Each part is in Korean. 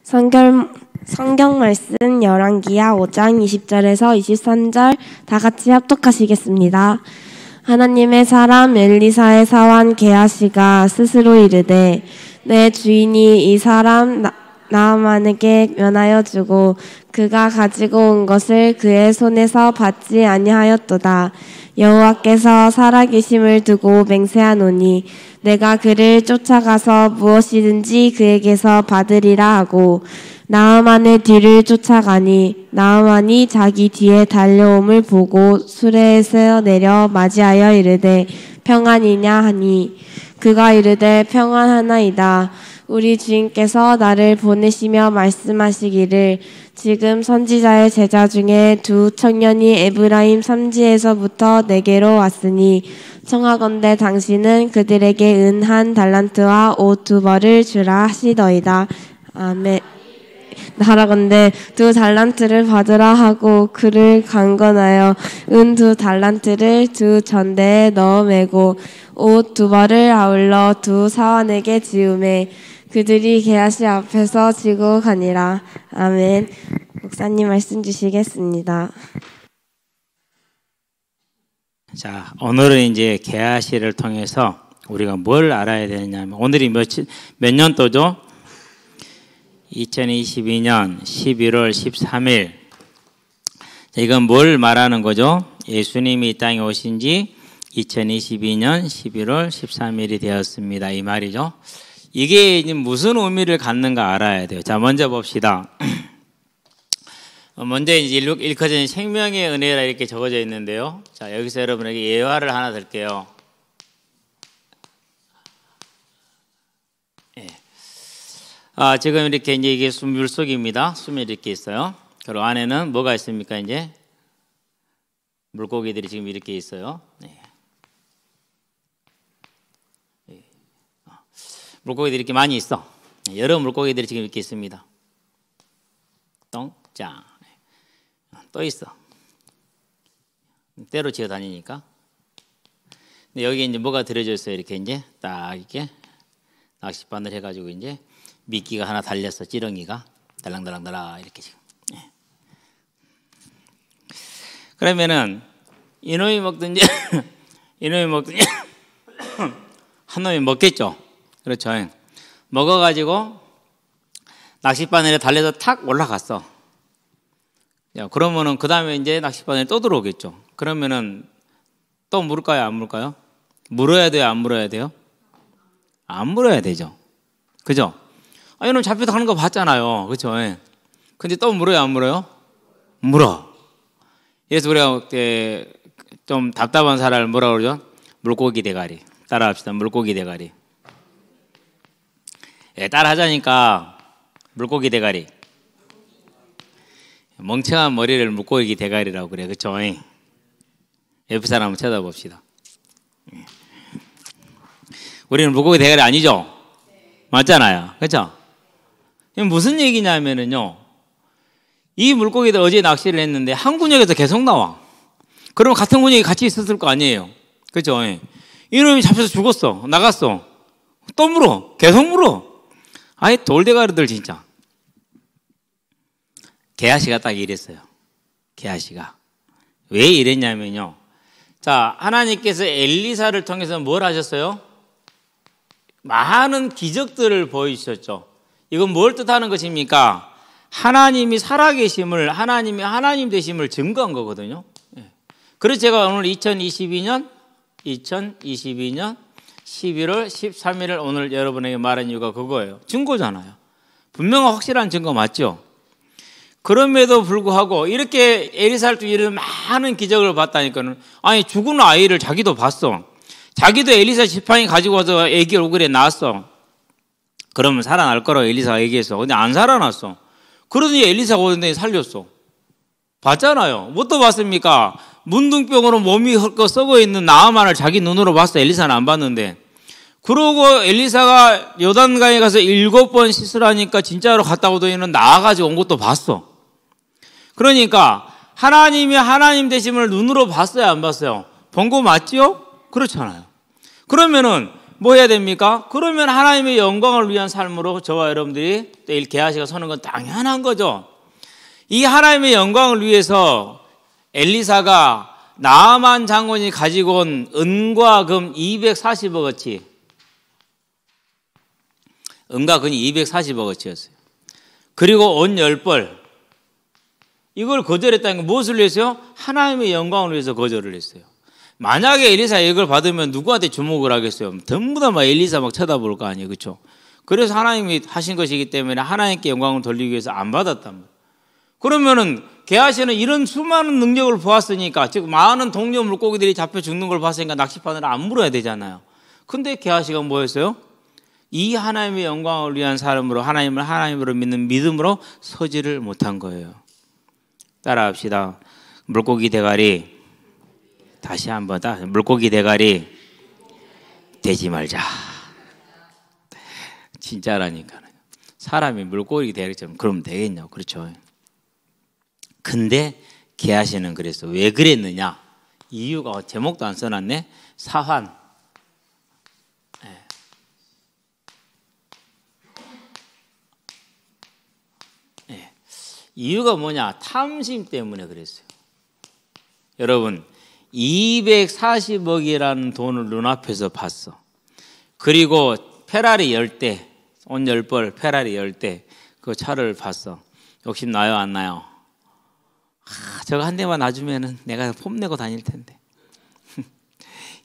성경 말씀 열왕기하 5장 20절에서 23절 다 같이 합독하시겠습니다. 하나님의 사람 엘리사의 사환 게하시가 스스로 이르되 내 주인이 이 사람 나아만에게 면하여 주고 그가 가지고 온 것을 그의 손에서 받지 아니하였도다. 여호와께서 살아계심을 두고 맹세하노니 내가 그를 쫓아가서 무엇이든지 그에게서 받으리라 하고 나아만의 뒤를 쫓아가니 나아만이 자기 뒤에 달려옴을 보고 수레에서 내려 맞이하여 이르되 평안이냐 하니 그가 이르되 평안하나이다. 우리 주인께서 나를 보내시며 말씀하시기를 지금 선지자의 제자 중에 두 청년이 에브라임 삼지에서부터 내게로 왔으니 청하건대 당신은 그들에게 은 1달란트와 옷 2벌을 주라 하시더이다. 아멘. 하라건대 2달란트를 받으라 하고 그를 강건하여 은 2달란트를 두 전대에 넣어 매고 옷 2벌을 아울러 두 사환에게 지우매 그들이 게하시 앞에서 지고 가니라. 아멘. 목사님 말씀 주시겠습니다. 자, 오늘은 이제 게하시를 통해서 우리가 뭘 알아야 되느냐면 오늘이 몇 년도죠? 2022년 11월 13일. 이건 뭘 말하는 거죠? 예수님이 이 땅에 오신 지 2022년 11월 13일이 되었습니다. 이 말이죠. 이게 무슨 의미를 갖는가 알아야 돼요. 자, 먼저 봅시다. 먼저 이제 일컬어진 생명의 은혜라 이렇게 적어져 있는데요. 자, 여기서 여러분에게 예화를 하나 들게요. 예. 지금 이렇게 이제 이게 물속입니다. 숨이 이렇게 있어요. 그리고 안에는 뭐가 있습니까? 이제 물고기들이 지금 이렇게 있어요. 네. 물고기들이 이렇게 많이 있어. 여러 물고기들이 지금 이렇게 있습니다. 똥짱. 또 있어. 때로 지어 다니니까. 근데 여기 이제 뭐가 들여져 있어요. 이렇게 이제 딱 이렇게 낚싯바늘 해가지고 이제 미끼가 하나 달렸어. 찌렁이가 달랑달랑달랑 이렇게 지금. 그러면은 이놈이 먹든지 이놈이 먹든지 한 놈이 먹겠죠. 그렇죠. 먹어가지고 낚싯바늘에 달려서 탁 올라갔어. 그러면은 그 다음에 이제 낚싯바늘에 또 들어오겠죠. 그러면은 또 물을까요? 안 물을까요? 물어야 돼요? 안 물어야 돼요? 안 물어야 되죠. 그죠? 이놈 잡혀서 가는 거 봤잖아요. 그렇죠? 근데 또 물어요? 안 물어요? 물어. 그래서 우리가 좀 답답한 사람을 뭐라고 그러죠? 물고기 대가리. 따라합시다. 물고기 대가리. 따라하자니까 물고기 대가리. 멍청한 머리를 물고기 대가리라고 그래. 그렇죠? 옆에 사람 한번 쳐다봅시다. 우리는 물고기 대가리 아니죠? 맞잖아요. 그렇죠? 무슨 얘기냐면은요. 이 물고기들 어제 낚시를 했는데 한 군역에서 계속 나와. 그러면 같은 군역이 같이 있었을 거 아니에요. 그렇죠? 이놈이 잡혀서 죽었어. 나갔어. 또 물어. 계속 물어. 아예 돌대가리들 진짜. 게하시가 딱 이랬어요. 게하시가. 왜 이랬냐면요. 자, 하나님께서 엘리사를 통해서 뭘 하셨어요? 많은 기적들을 보여주셨죠. 이건 뭘 뜻하는 것입니까? 하나님이 살아계심을, 하나님이 하나님 되심을 증거한 거거든요. 그래서 제가 오늘 2022년 11월 13일을 오늘 여러분에게 말한 이유가 그거예요. 증거잖아요. 분명한 확실한 증거 맞죠? 그럼에도 불구하고 이렇게 엘리사를 통해 이런 많은 기적을 봤다니까는 아니 죽은 아이를 자기도 봤어. 자기도 엘리사 지팡이 가지고 와서 애기 얼굴에 낳았어. 그러면 살아날 거라고 엘리사가 얘기했어. 근데 안 살아났어. 그러더니 엘리사가 오는데 살렸어. 봤잖아요. 뭣도 봤습니까? 문둥병으로 몸이 헐거 썩어 있는 나아만을 자기 눈으로 봤어. 엘리사는 안 봤는데. 그러고 엘리사가 요단강에 가서 7번 씻으라니까 진짜로 갔다 오더니는 나아가지고 온 것도 봤어. 그러니까 하나님이 하나님 되심을 눈으로 봤어요? 안 봤어요? 본 거 맞지요? 그렇잖아요. 그러면은 뭐 해야 됩니까? 그러면 하나님의 영광을 위한 삶으로 저와 여러분들이 내일 게하시가 서는 건 당연한 거죠. 이 하나님의 영광을 위해서 엘리사가 나아만 장군이 가지고 온 은과 금 240억어치, 은과 금이 240억어치였어요. 그리고 옷 10벌, 이걸 거절했다는 건 무엇을 위해서요? 하나님의 영광을 위해서 거절을 했어요. 만약에 엘리사가 이걸 받으면 누구한테 주목을 하겠어요? 전부 다 막 엘리사 막 쳐다볼 거 아니에요, 그렇죠? 그래서 하나님이 하신 것이기 때문에 하나님께 영광을 돌리기 위해서 안 받았단 말이에요. 그러면은 게하시는 이런 수많은 능력을 보았으니까, 즉 많은 동료 물고기들이 잡혀 죽는 걸 봤으니까 낚시판을 안 물어야 되잖아요. 근데 게하시가 뭐였어요? 이 하나님의 영광을 위한 사람으로 하나님을 하나님으로 믿는 믿음으로 서지를 못한 거예요. 따라합시다. 물고기 대가리, 다시 한번 물고기 대가리 되지 말자. 진짜라니까요. 사람이 물고기 대가리처럼 그러면 되겠냐고. 그렇죠. 근데 게하시는 그랬어. 왜 그랬느냐? 이유가 제목도 안 써놨네. 사환. 이유가 뭐냐? 탐심 때문에 그랬어요. 여러분, 240억이라는 돈을 눈앞에서 봤어. 그리고 페라리 10대, 옷 10벌, 페라리 10대, 그 차를 봤어. 욕심 나요, 안 나요? 저거 한 대만 놔주면은 내가 폼내고 다닐 텐데.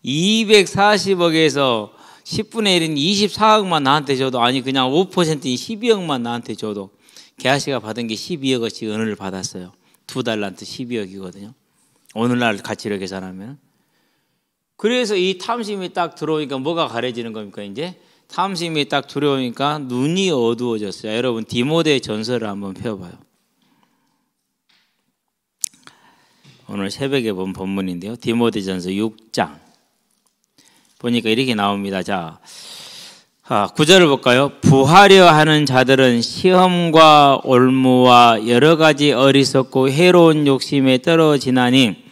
240억에서 10분의 1인 24억만 나한테 줘도, 아니 그냥 5%인 12억만 나한테 줘도, 게하시가 받은 게 12억어치 은을 받았어요. 2달란트 12억이거든요. 오늘날 가치로 계산하면. 그래서 이 탐심이 딱 들어오니까 뭐가 가려지는 겁니까? 이제 탐심이 딱 들어오니까 눈이 어두워졌어요. 여러분, 디모데 전서를 한번 펴봐요. 오늘 새벽에 본 본문인데요. 디모데 전서 6장 보니까 이렇게 나옵니다. 자, 9절을 볼까요? 부하려 하는 자들은 시험과 올무와 여러 가지 어리석고 해로운 욕심에 떨어지나니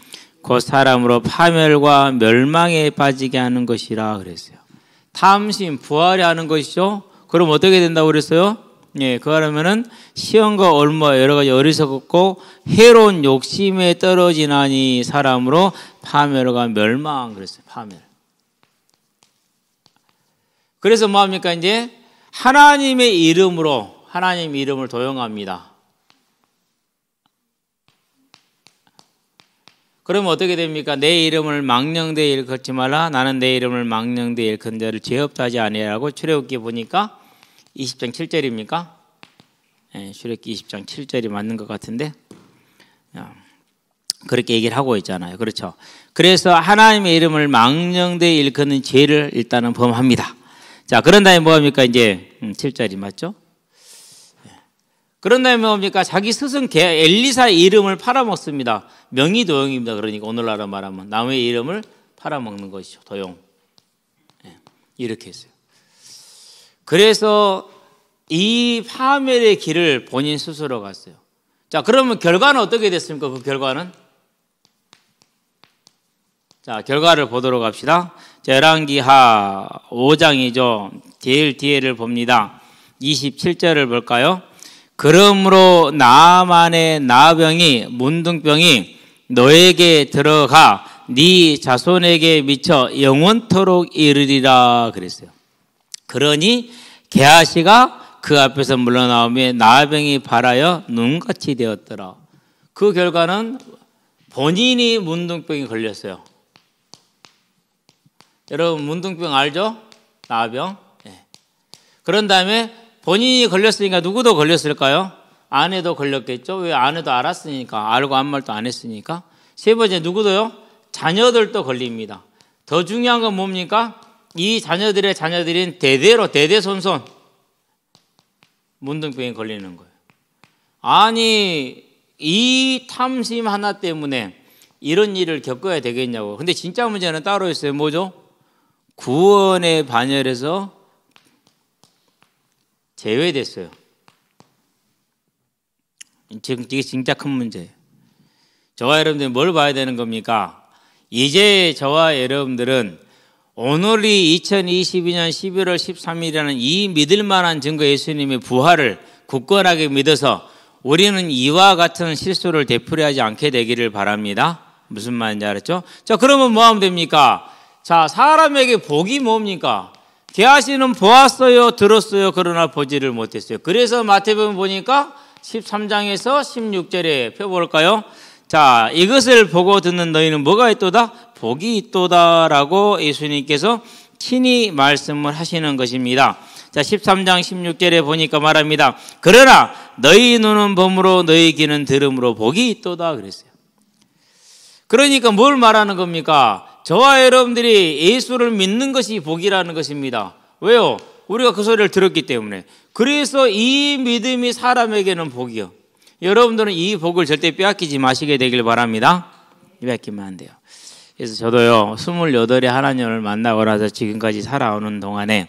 곧 사람으로 파멸과 멸망에 빠지게 하는 것이라 그랬어요. 탐심, 부하려 하는 것이죠. 그럼 어떻게 된다고 그랬어요? 예, 그러면은 시험과 올무와 여러 가지 어리석고 해로운 욕심에 떨어지나니 사람으로 파멸과 멸망 그랬어요. 파멸. 그래서 뭐합니까? 이제 하나님의 이름으로 하나님 이름을 도용합니다. 그러면 어떻게 됩니까? 내 이름을 망령되이 일컫지 말라. 나는 내 이름을 망령되이 일컫는 자를 죄 없다 하지 아니하라고. 출애굽기 보니까 20장 7절입니까? 네, 출애굽기 20장 7절이 맞는 것 같은데 그렇게 얘기를 하고 있잖아요. 그렇죠? 그래서 하나님의 이름을 망령되이 일컫는 죄를 일단은 범합니다. 자, 그런 다음에 뭐합니까? 이제 7절이 맞죠? 그런 다음에 뭐합니까? 자기 스승 엘리사의 이름을 팔아먹습니다. 명의도용입니다. 그러니까 오늘날로 말하면 남의 이름을 팔아먹는 것이죠. 도용. 이렇게 했어요. 그래서 이 파멸의 길을 본인 스스로 갔어요. 자, 그러면 결과는 어떻게 됐습니까? 그 결과는? 자, 결과를 보도록 합시다. 열왕기하 5장이죠. 제일 뒤에를 봅니다. 27절을 볼까요? 그러므로 나아만의 나병이 문둥병이 너에게 들어가 네 자손에게 미쳐 영원토록 이르리라 그랬어요. 그러니 게하시가 그 앞에서 물러나오며 나병이 발하여 눈같이 되었더라. 그 결과는 본인이 문둥병이 걸렸어요. 여러분 문둥병 알죠? 나병. 네. 그런 다음에 본인이 걸렸으니까 누구도 걸렸을까요? 아내도 걸렸겠죠. 왜? 아내도 알았으니까. 알고 아무 말도 안 했으니까. 세 번째 누구도요? 자녀들도 걸립니다. 더 중요한 건 뭡니까? 이 자녀들의 자녀들인 대대로 대대손손 문둥병에 걸리는 거예요. 아니 이 탐심 하나 때문에 이런 일을 겪어야 되겠냐고. 근데 진짜 문제는 따로 있어요. 뭐죠? 구원의 반열에서 제외됐어요. 이게 진짜 큰 문제예요. 저와 여러분들이 뭘 봐야 되는 겁니까? 이제 저와 여러분들은 오늘이 2022년 11월 13일이라는 이 믿을 만한 증거 예수님의 부활을 굳건하게 믿어서 우리는 이와 같은 실수를 되풀이하지 않게 되기를 바랍니다. 무슨 말인지 알았죠? 자, 그러면 뭐 하면 됩니까? 자, 사람에게 복이 뭡니까? 게하시는 보았어요, 들었어요, 그러나 보지를 못했어요. 그래서 마태복음 보니까 13장에서 16절에 펴볼까요? 자, 이것을 보고 듣는 너희는 뭐가 있도다? 복이 있도다라고 예수님께서 친히 말씀을 하시는 것입니다. 자, 13장 16절에 보니까 말합니다. 그러나 너희 눈은 봄으로 너희 귀는 들음으로 복이 있도다 그랬어요. 그러니까 뭘 말하는 겁니까? 저와 여러분들이 예수를 믿는 것이 복이라는 것입니다. 왜요? 우리가 그 소리를 들었기 때문에. 그래서 이 믿음이 사람에게는 복이요. 여러분들은 이 복을 절대 빼앗기지 마시게 되길 바랍니다. 빼앗기면 안 돼요. 그래서 저도요, 28에 하나님을 만나고 나서 지금까지 살아오는 동안에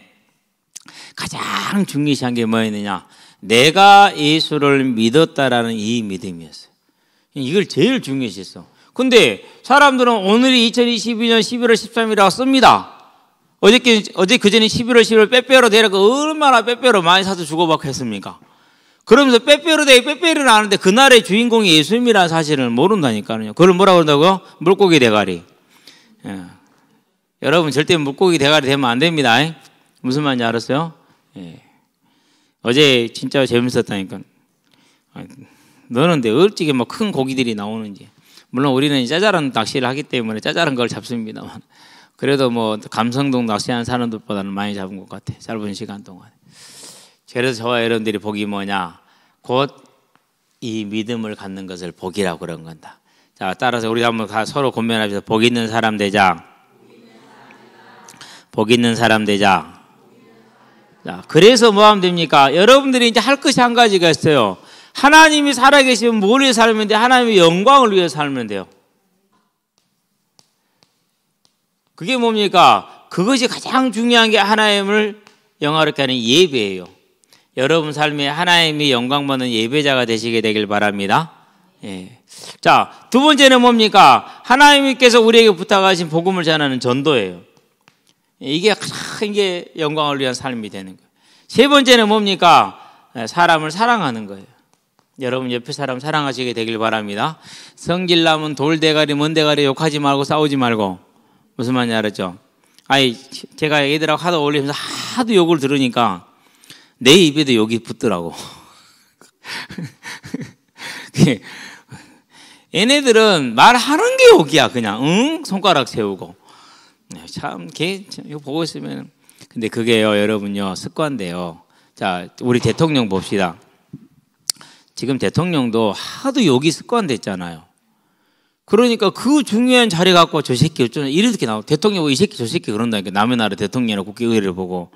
가장 중요시한 게 뭐였느냐? 내가 예수를 믿었다라는 이 믿음이었어요. 이걸 제일 중요시했어. 근데 사람들은 오늘이 2022년 11월 13일이라고 씁니다. 어제 그전에 11월 11월 빼빼로 대라고 얼마나 빼빼로 많이 사서 주고받고 했습니까? 그러면서 빼빼로 대회 빼빼로는 아는데 그날의 주인공이 예수님이라는 사실을 모른다니까요. 그걸 뭐라고 그런다고요? 물고기 대가리. 예. 여러분 절대 물고기 대가리 되면 안 됩니다. 무슨 말인지 알았어요? 예. 어제 진짜 재밌었다니까. 너는 내 얼찍이 뭐 큰 고기들이 나오는지. 물론 우리는 짜잘한 낚시를 하기 때문에 짜잘한 걸 잡습니다만, 그래도 뭐 감성동 낚시하는 사람들보다는 많이 잡은 것 같아. 짧은 시간 동안. 그래서 저와 여러분들이 복이 뭐냐? 곧 이 믿음을 갖는 것을 복이라고 그런 건다. 자, 따라서 우리 한번 서로 권면합시다. 복 있는 사람 되자. 복 있는 사람 되자. 자, 그래서 뭐 하면 됩니까? 여러분들이 이제 할 것이 한 가지가 있어요. 하나님이 살아계시면 뭘 위해 살면 돼? 하나님의 영광을 위해 살면 돼요. 그게 뭡니까? 그것이 가장 중요한 게 하나님을 영화롭게 하는 예배예요. 여러분 삶에 하나님이 영광 받는 예배자가 되시게 되길 바랍니다. 예. 자, 두 번째는 뭡니까? 하나님께서 우리에게 부탁하신 복음을 전하는 전도예요. 이게 가장 이게 영광을 위한 삶이 되는 거예요. 세 번째는 뭡니까? 사람을 사랑하는 거예요. 여러분 옆에 사람 사랑하시게 되길 바랍니다. 성질나면 돌대가리 먼대가리 욕하지 말고 싸우지 말고. 무슨 말인지 알았죠? 아니, 제가 애들하고 하도 어울리면서 하도 욕을 들으니까 내 입에도 욕이 붙더라고. 얘네들은 말하는 게 욕이야. 그냥 응? 손가락 세우고. 참, 이거 보고 있으면. 근데 그게요, 여러분요, 습관돼요. 자, 우리 대통령 봅시다. 지금 대통령도 하도 욕이 습관됐잖아요. 그러니까 그 중요한 자리 갖고 저 새끼 어쩌나 이렇게 나오고 대통령 보고 이 새끼 저 새끼 그런다니까. 남의 나라 대통령이나 국회의회를 보고.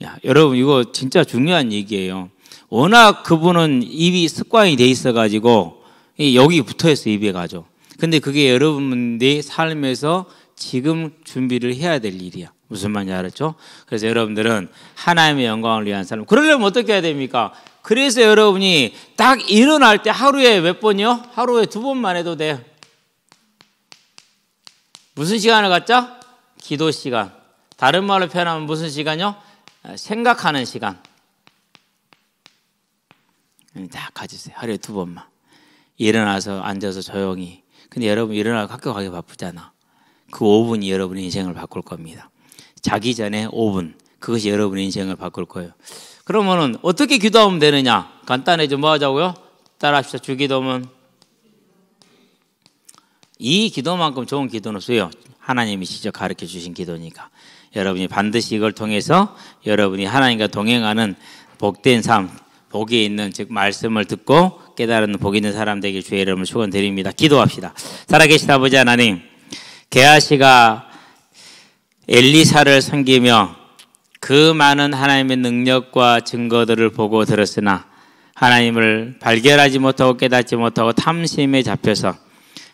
야, 여러분 이거 진짜 중요한 얘기예요. 워낙 그분은 입이 습관이 돼 있어가지고 여기 붙어있어 입에 가죠. 근데 그게 여러분들이 삶에서 지금 준비를 해야 될 일이야. 무슨 말인지 알았죠? 그래서 여러분들은 하나님의 영광을 위한 삶. 그러려면 어떻게 해야 됩니까? 그래서 여러분이 딱 일어날 때 하루에 몇 번이요? 하루에 2번만 해도 돼요. 무슨 시간을 갖자? 기도 시간. 다른 말로 표현하면 무슨 시간이요? 생각하는 시간. 딱 가지세요. 하루에 2번만. 일어나서 앉아서 조용히. 근데 여러분 일어나고 학교 가기 바쁘잖아. 그 5분이 여러분의 인생을 바꿀 겁니다. 자기 전에 5분. 그것이 여러분의 인생을 바꿀 거예요. 그러면은 어떻게 기도하면 되느냐? 간단해져. 뭐 하자고요? 따라합시다. 주기도면 이 기도만큼 좋은 기도는 없어요. 하나님이 직접 가르쳐 주신 기도니까. 여러분이 반드시 이걸 통해서 여러분이 하나님과 동행하는 복된 삶, 복이 있는 즉 말씀을 듣고 깨달은 복 있는 사람 되길 주의 이름을 축원드립니다. 기도합시다. 살아계신 아버지 하나님, 게하시가 엘리사를 섬기며 그 많은 하나님의 능력과 증거들을 보고 들었으나 하나님을 발견하지 못하고 깨닫지 못하고 탐심에 잡혀서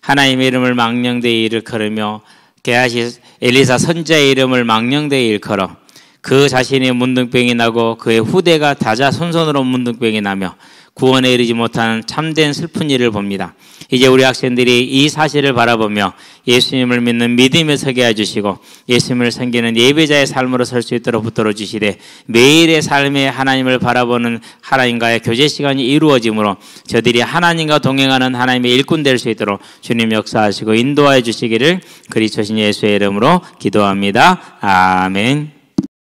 하나님의 이름을 망령되이 일컬으며 게하시 엘리사 선지자의 이름을 망령되이 일컬어 그 자신이 문둥병이 나고 그의 후대가 다자 손손으로 문둥병이 나며 구원에 이르지 못하는 참된 슬픈 일을 봅니다. 이제 우리 학생들이 이 사실을 바라보며 예수님을 믿는 믿음에 서게 해주시고 예수님을 섬기는 예배자의 삶으로 설 수 있도록 붙들어 주시되 매일의 삶에 하나님을 바라보는 하나님과의 교제 시간이 이루어지므로 저들이 하나님과 동행하는 하나님의 일꾼 될 수 있도록 주님 역사하시고 인도하여 주시기를 그리스도 예수의 이름으로 기도합니다. 아멘.